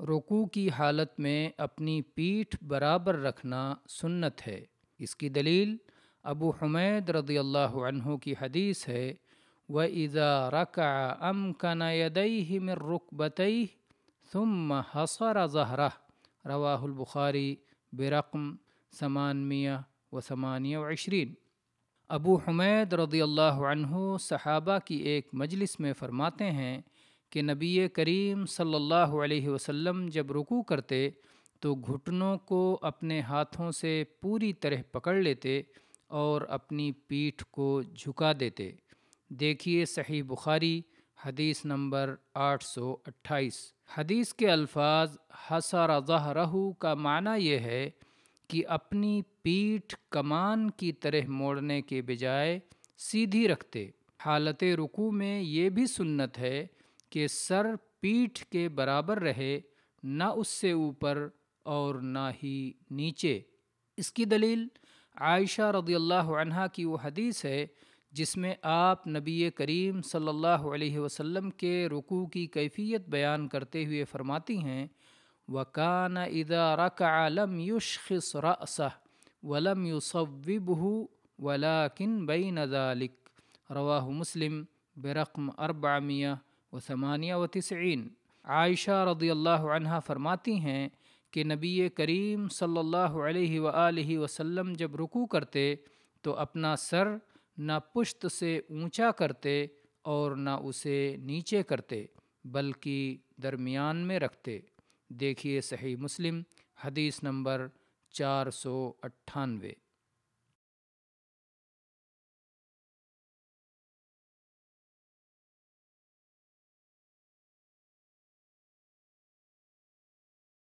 رکوع کی حالت میں اپنی پیٹھ برابر رکھنا سنت ہے۔ اس کی دلیل ابو حمید رضی اللہ عنہ کی حدیث ہے، وَإِذَا رَكَعَ أَمْكَنَ يَدَيْهِ مِنْ رُكْبَتَيْهِ ثُمَّ حَصَرَ ظَهْرَهُ رواہ البخاری برقم 828۔ ابو حمید رضی اللہ عنہ صحابہ کی ایک مجلس میں فرماتے ہیں کہ نبی کریم صلی اللہ علیہ وسلم جب رکوع کرتے تو گھٹنوں کو اپنے ہاتھوں سے پوری طرح پکڑ لیتے اور اپنی پیٹھ کو جھکا دیتے۔ دیکھیے صحیح بخاری حدیث نمبر 828۔ حدیث کے الفاظ حصر ظہرہ کا معنی یہ ہے کہ اپنی پیٹھ کمان کی طرح موڑنے کے بجائے سیدھی رکھتے۔ حالت رکوع میں یہ بھی سنت ہے کہ سر پیٹھ کے برابر رہے، نہ اس سے اوپر اور نہ ہی نیچے۔ اس کی دلیل عائشہ رضی اللہ عنہا کی وہ حدیث ہے جس میں آپ نبی کریم صلی اللہ علیہ وسلم کے رکوع کی کیفیت بیان کرتے ہوئے فرماتی ہیں، وَكَانَ إِذَا رَكَعَ لَمْ يُشْخِصْ رَأْسَهُ وَلَمْ يُصَوِّبْهُ وَلَكِنْ بَيْنَ ذَلِكَ رواہ مسلم برقم 498۔ عائشہ رضی اللہ عنہا فرماتی ہیں کہ نبی کریم صلی اللہ علیہ وآلہ وسلم جب رکوع کرتے تو اپنا سر نہ پشت سے اونچا کرتے اور نہ اسے نیچے کرتے بلکہ درمیان میں رکھتے۔ دیکھیے صحیح مسلم حدیث نمبر 498۔